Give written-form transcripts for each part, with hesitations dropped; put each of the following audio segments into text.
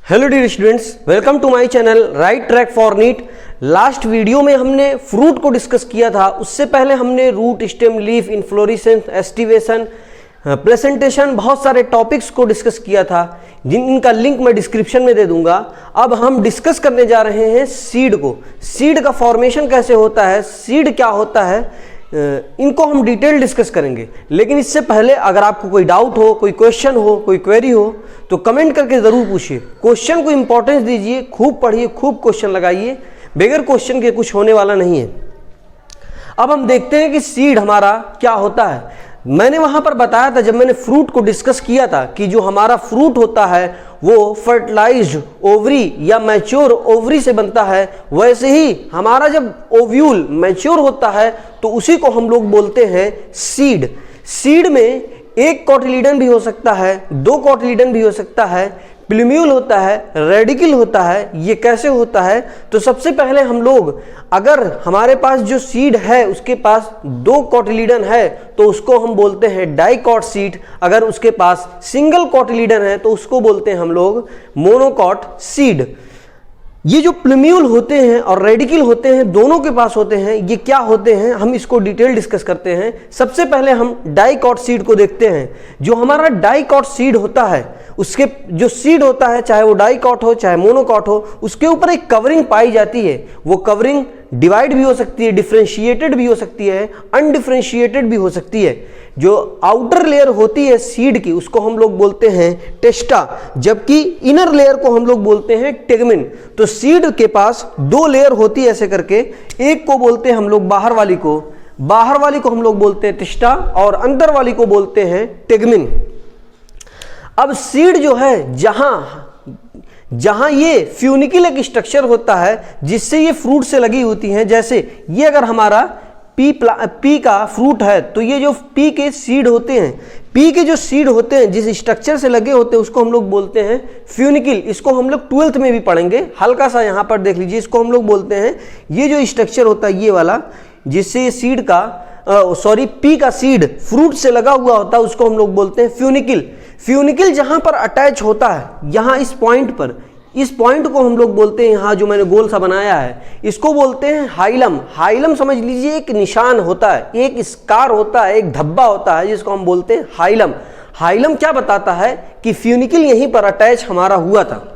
Hello dear students, welcome to my channel right track for NEET. Last video में हमने fruit को discuss किया था। उससे पहले हमने root, stem, leaf, inflorescence, aestivation, presentation, बहुत सारे टॉपिक्स को डिस्कस किया था, जिनका लिंक मैं डिस्क्रिप्शन में दे दूंगा। अब हम डिस्कस करने जा रहे हैं सीड को। सीड का फॉर्मेशन कैसे होता है, सीड क्या होता है, इनको हम डिटेल डिस्कस करेंगे। लेकिन इससे पहले अगर आपको कोई डाउट हो, कोई क्वेश्चन हो, कोई क्वेरी हो, तो कमेंट करके ज़रूर पूछिए। क्वेश्चन को इंपॉर्टेंस दीजिए, खूब पढ़िए, खूब क्वेश्चन लगाइए। बगैर क्वेश्चन के कुछ होने वाला नहीं है। अब हम देखते हैं कि सीड हमारा क्या होता है। मैंने वहाँ पर बताया था, जब मैंने फ्रूट को डिस्कस किया था, कि जो हमारा फ्रूट होता है वो फर्टिलाइज्ड ओवरी या मैच्योर ओवरी से बनता है। वैसे ही हमारा जब ओव्यूल मैच्योर होता है तो उसी को हम लोग बोलते हैं सीड। सीड में एक कॉटिलीडन भी हो सकता है, दो कॉटिलीडन भी हो सकता है, प्लूम्यूल होता है, रेडिकल होता है। ये कैसे होता है? तो सबसे पहले हम लोग, अगर हमारे पास जो सीड है उसके पास दो कॉटिलीडन है तो उसको हम बोलते हैं डाइकॉट सीड। अगर उसके पास सिंगल कॉटिलीडन है तो उसको बोलते हैं हम लोग मोनोकॉट सीड। ये जो प्लूम्यूल होते हैं और रेडिकल होते हैं, दोनों के पास होते हैं। ये क्या होते हैं, हम इसको डिटेल डिस्कस करते हैं। सबसे पहले हम डाइकॉट सीड को देखते हैं। जो हमारा डाइकॉट सीड होता है, उसके जो सीड होता है, चाहे वो डाइकॉट हो चाहे मोनोकॉट हो, उसके ऊपर एक कवरिंग पाई जाती है। वो कवरिंग डिवाइड भी हो सकती है, डिफरेंशिएटेड भी हो सकती है, अनडिफरेंशिएटेड भी हो सकती है। जो आउटर लेयर होती है सीड की, उसको हम लोग बोलते हैं टेस्टा, जबकि इनर लेयर को हम लोग बोलते हैं टेगमिन। तो सीड के पास दो लेयर होती है ऐसे करके। एक को बोलते हैं हम लोग बाहर वाली को हम लोग बोलते हैं टेस्टा, और अंदर वाली को बोलते हैं टेगमिन। अब सीड जो है, जहां ये फ्यूनिकल एक स्ट्रक्चर होता है जिससे ये फ्रूट से लगी होती हैं। जैसे ये अगर हमारा पी का फ्रूट है तो ये जो पी के सीड होते हैं, पी के जो सीड होते हैं जिस स्ट्रक्चर से लगे होते हैं, उसको हम लोग बोलते हैं फ्यूनिकल। इसको हम लोग 12th में भी पढ़ेंगे। हल्का सा यहाँ पर देख लीजिए, इसको हम लोग बोलते हैं, ये जो स्ट्रक्चर होता है ये वाला, जिससे ये सीड का पी का सीड फ्रूट से लगा हुआ होता है, उसको हम लोग बोलते हैं फ्यूनिकल। फ्यूनिकल जहां पर अटैच होता है, यहां इस पॉइंट पर, इस पॉइंट को हम लोग बोलते हैं, यहाँ जो मैंने गोल सा बनाया है, इसको बोलते हैं हाइलम। हाइलम समझ लीजिए एक निशान होता है, एक स्कार होता है, एक धब्बा होता है, जिसको हम बोलते हैं हाइलम। हाइलम क्या बताता है कि फ्यूनिकल यहीं पर अटैच हमारा हुआ था।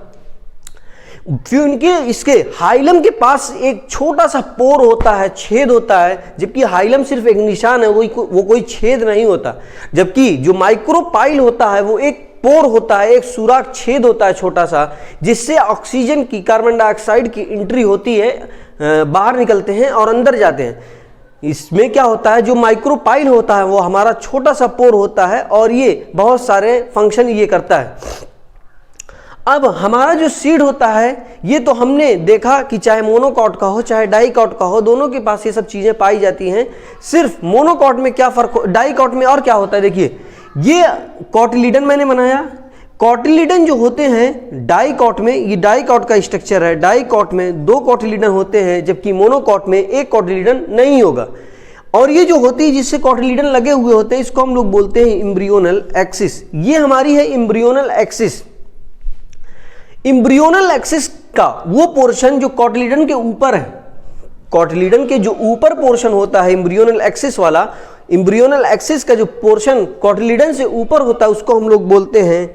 फ्यूनिकल, इसके हाइलम के पास एक छोटा सा पोर होता है, छेद होता है, जबकि हाइलम सिर्फ एक निशान है, वो कोई छेद नहीं होता। जबकि जो माइक्रोपाइल होता है वो एक पोर होता है, एक सुराख, छेद होता है छोटा सा, जिससे ऑक्सीजन की, कार्बन डाइऑक्साइड की एंट्री होती है, बाहर निकलते हैं और अंदर जाते हैं। इसमें क्या होता है, जो माइक्रोपाइल होता है वो हमारा छोटा सा पोर होता है और ये बहुत सारे फंक्शन ये करता है। अब हमारा जो सीड होता है, ये तो हमने देखा कि चाहे मोनोकॉट का हो चाहे डाइकॉट का हो, दोनों के पास ये सब चीजें पाई जाती हैं। सिर्फ मोनोकॉट में क्या फर्क हो, डाइकॉट में और क्या होता है, देखिए ये कॉटिलीडन मैंने बनाया। कॉटिलीडन जो होते हैं डाइकॉट में, ये डाइकॉट का स्ट्रक्चर है, डाइकॉट में दो कॉटिलीडन होते हैं, जबकि मोनोकॉट में एक कॉटिलीडन नहीं होगा। और ये जो होती है जिससे कॉटिलीडन लगे हुए होते हैं, इसको हम लोग बोलते हैं एम्ब्रियोनल एक्सिस। ये हमारी है एम्ब्रियोनल एक्सिस। एम्ब्रियोनल एक्सिस का वो पोर्शन जो कॉटिलीडन के ऊपर है, कॉटिलीडन के जो ऊपर पोर्शन होता है एम्ब्रियोनल एक्सिस वाला, एम्ब्रियोनल एक्सिस का जो पोर्शन कॉटिलीडन से ऊपर होता है, उसको हम लोग बोलते हैं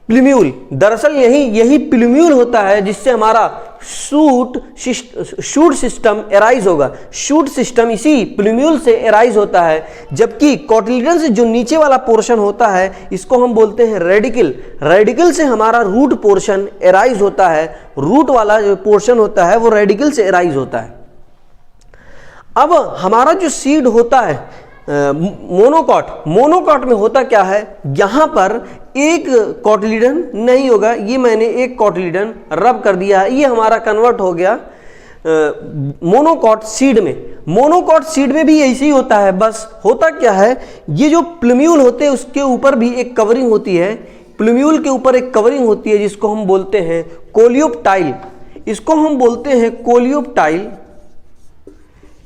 प्लूम्यूल। दरअसल यही प्लूम्यूल होता है जिससे हमारा शूट सिस्टम एराइज होगा। शूट सिस्टम इसी प्लूम्यूल से एराइज होता है। जबकि कॉटिलीडन से जो नीचे वाला पोर्शन होता है, इसको हम बोलते हैं रेडिकल। रेडिकल से हमारा रूट पोर्शन एराइज होता है। रूट वाला जो पोर्शन होता है वो रेडिकल से एराइज होता है। अब हमारा जो सीड होता है मोनोकॉट में होता क्या है, यहां पर एक कॉटिलीडन नहीं होगा। ये मैंने एक कॉटिलीडन रब कर दिया है, ये हमारा कन्वर्ट हो गया मोनोकॉट सीड में। मोनोकॉट सीड में भी ऐसे ही होता है। बस होता क्या है, ये जो प्लूम्यूल होते हैं उसके ऊपर भी एक कवरिंग होती है। प्लूम्यूल के ऊपर एक कवरिंग होती है जिसको हम बोलते हैं कोलियोप्टाइल।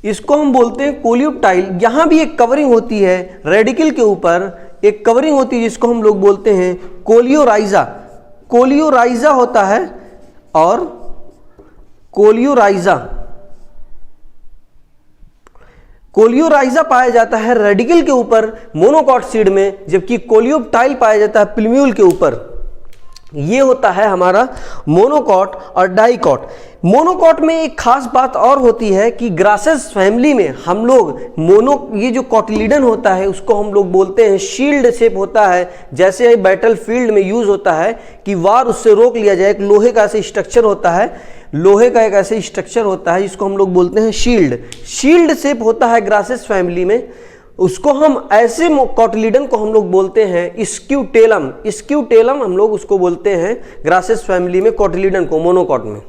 इसको हम बोलते हैं कोलियोप्टाइल। यहाँ भी एक कवरिंग होती है, रेडिकल के ऊपर एक कवरिंग होती है जिसको हम लोग बोलते हैं कोलियोराइजा। कोलियोराइजा होता है और कोलियोराइजा पाया जाता है रेडिकल के ऊपर मोनोकॉट सीड में, जबकि कोलियोप्टाइल पाया जाता है प्लूम्यूल के ऊपर। ये होता है हमारा मोनोकॉट और डाइकॉट। मोनोकॉट में एक खास बात और होती है कि ग्रासेस फैमिली में हम लोग ये जो कॉटिलीडन होता है उसको हम लोग बोलते हैं शील्ड शेप होता है, जैसे बैटल फील्ड में यूज होता है कि वार उससे रोक लिया जाए। एक लोहे का ऐसे स्ट्रक्चर होता है, लोहे का एक ऐसे स्ट्रक्चर होता है जिसको हम लोग बोलते हैं शील्ड शेप होता है ग्रासेस फैमिली में। उसको हम ऐसे कॉटिलीडन को हम लोग बोलते हैं स्क्यूटेलम हम लोग उसको बोलते हैं ग्रासेस फैमिली में कॉटिलीडन को, मोनोकॉट में।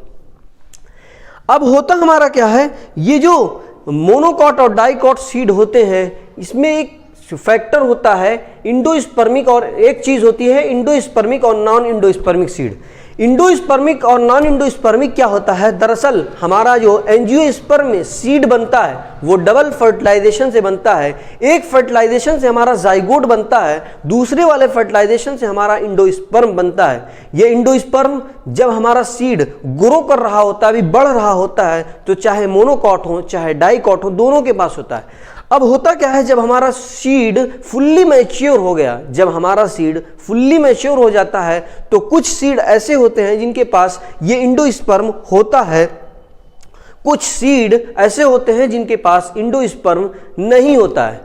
अब होता हमारा क्या है, ये जो मोनोकॉट और डाइकॉट सीड होते हैं इसमें एक फैक्टर होता है इंडोस्पर्मिक, और एक चीज होती है इंडोस्पर्मिक और नॉन इंडोस्पर्मिक सीड। इंडोस्पर्मिक और नॉन इंडोस्पर्मिक क्या होता है, दरअसल हमारा जो एंजियोस्पर्म में सीड बनता है वो डबल फर्टिलाइजेशन से बनता है। एक फर्टिलाइजेशन से हमारा जाइगोट बनता है, दूसरे वाले फर्टिलाइजेशन से हमारा इंडोस्पर्म बनता है। ये इंडोस्पर्म जब हमारा सीड ग्रो कर रहा होता है, अभी बढ़ रहा होता है, तो चाहे मोनोकॉट हो चाहे डाइकॉट हो, दोनों के पास होता है। अब होता क्या है, जब हमारा सीड फुल्ली मैच्योर हो गया, जब हमारा सीड फुल्ली मैच्योर हो जाता है, तो कुछ सीड ऐसे होते हैं जिनके पास ये इंडोस्पर्म होता है, कुछ सीड ऐसे होते हैं जिनके पास इंडोस्पर्म नहीं होता है।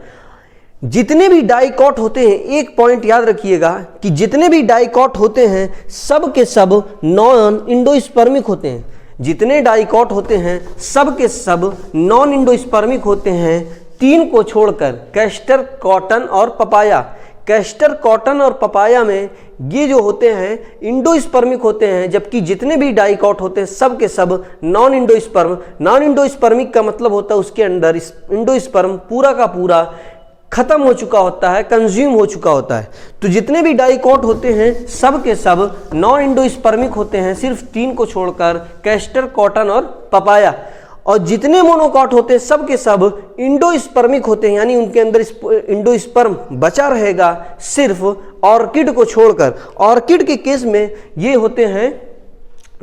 जितने भी डाइकॉट होते हैं, एक पॉइंट याद रखिएगा कि जितने भी डाइकॉट होते हैं सब के सब नॉन इंडोस्पर्मिक होते हैं। जितने डाइकॉट होते हैं सब के सब नॉन इंडोस्पर्मिक होते हैं, तीन को छोड़कर, कैस्टर, कॉटन और पपाया। कैस्टर, कॉटन और पपाया में ये जो होते हैं इंडोस्पर्मिक होते हैं, जबकि जितने भी डाइकॉट होते हैं सब के सब नॉन इंडोस्पर्मिक का मतलब होता है उसके अंदर इंडोस्पर्म पूरा का पूरा खत्म हो चुका होता है, कंज्यूम हो चुका होता है। तो जितने भी डाइकॉट होते हैं सब के सब नॉन इंडोस्पर्मिक होते हैं, सिर्फ तीन को छोड़कर, कैस्टर, कॉटन और पपाया। और जितने मोनोकॉट होते हैं सब के सब इंडोस्पर्मिक होते हैं, यानी उनके अंदर इंडोस्पर्म बचा रहेगा सिर्फ ऑर्किड को छोड़कर। ऑर्किड के केस में ये होते हैं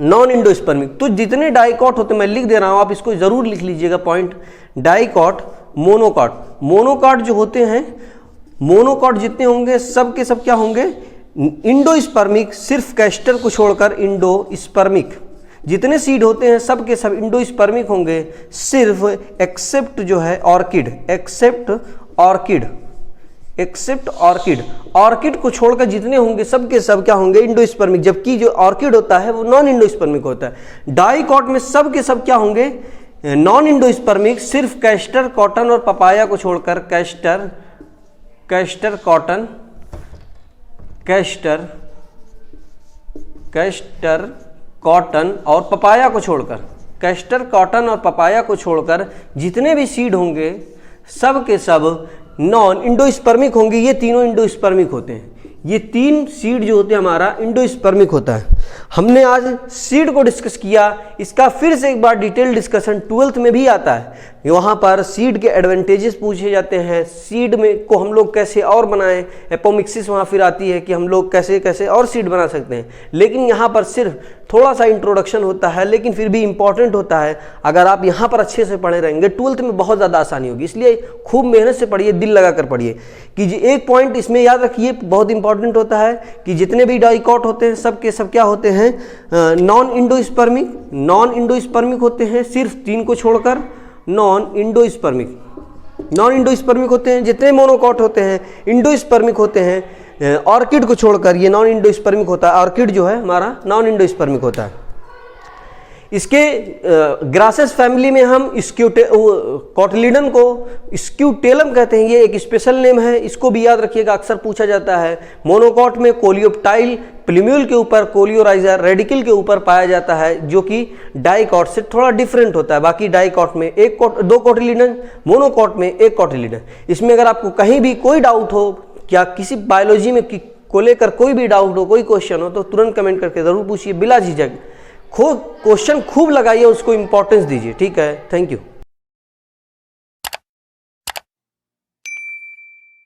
नॉन इंडोस्पर्मिक। तो जितने डाइकॉट होते हैं, मैं लिख दे रहा हूं, आप इसको जरूर लिख लीजिएगा पॉइंट, डाइकॉट, मोनोकॉट जो होते हैं, मोनोकॉट जितने होंगे सब के सब क्या होंगे, इंडोस्पर्मिक, सिर्फ कैस्टर को छोड़कर इंडोस्पर्मिक। जितने सीड होते हैं सब के सब इंडोस्पर्मिक होंगे, सिर्फ एक्सेप्ट जो है ऑर्किड, ऑर्किड को छोड़कर जितने होंगे सब के सब क्या होंगे, इंडोस्पर्मिक। जबकि जो ऑर्किड होता है वो नॉन इंडोस्पर्मिक होता है। डाइकॉट में सब के सब क्या होंगे, नॉन इंडोस्पर्मिक, सिर्फ कैस्टर, कॉटन और पपाया को छोड़कर, कैस्टर, कॉटन और पपाया को छोड़कर, कैस्टर, कॉटन और पपाया को छोड़कर जितने भी सीड होंगे सब के सब नॉन इंडोस्पर्मिक होंगे। ये तीनों इंडोस्पर्मिक होते हैं। ये तीन सीड जो होते हैं हमारा इंडोस्पर्मिक होता है। हमने आज सीड को डिस्कस किया, इसका फिर से एक बार डिटेल डिस्कशन 12th में भी आता है। वहाँ पर सीड के एडवांटेजेस पूछे जाते हैं, सीड में को हम लोग कैसे और बनाएं, एपोमिक्सिस वहाँ फिर आती है कि हम लोग कैसे कैसे और सीड बना सकते हैं। लेकिन यहाँ पर सिर्फ थोड़ा सा इंट्रोडक्शन होता है, लेकिन फिर भी इंपॉर्टेंट होता है। अगर आप यहाँ पर अच्छे से पढ़े रहेंगे 12th में बहुत ज़्यादा आसानी होगी। इसलिए खूब मेहनत से पढ़िए, दिल लगा कर पढ़िए। कि एक पॉइंट इसमें याद रखिए, बहुत इंपॉर्टेंट होता है कि जितने भी डाइकॉट होते हैं सब के सब क्या होते हैं, नॉन इंडोस्पर्मिक होते हैं, सिर्फ तीन को छोड़कर नॉन इंडोस्पर्मिक होते हैं। जितने मोनोकॉट होते हैं इंडोस्पर्मिक होते हैं, ऑर्किड को छोड़कर ये नॉन इंडोस्पर्मिक होता है। ऑर्किड जो है हमारा नॉन इंडोस्पर्मिक होता है। इसके ग्रासेस फैमिली में हम कॉटिलीडन को स्क्यूटेलम कहते हैं, ये एक स्पेशल नेम है, इसको भी याद रखिएगा, अक्सर पूछा जाता है। मोनोकॉट में कोलियोप्टाइल प्लूम्यूल के ऊपर, कोलियोराइजा रेडिकल के ऊपर पाया जाता है, जो कि डाइकॉट से थोड़ा डिफरेंट होता है। बाकी डाइकॉट में दो कॉटिलीडन, मोनोकॉट में एक कॉटिलीडन। इसमें अगर आपको कहीं भी कोई डाउट हो, क्या किसी बायोलॉजी में को लेकर कोई भी डाउट हो, कोई क्वेश्चन हो, तो तुरंत कमेंट करके जरूर पूछिए, बिला झिझक। क्वेश्चन खूब लगाइए, उसको इंपॉर्टेंस दीजिए। ठीक है, थैंक यू।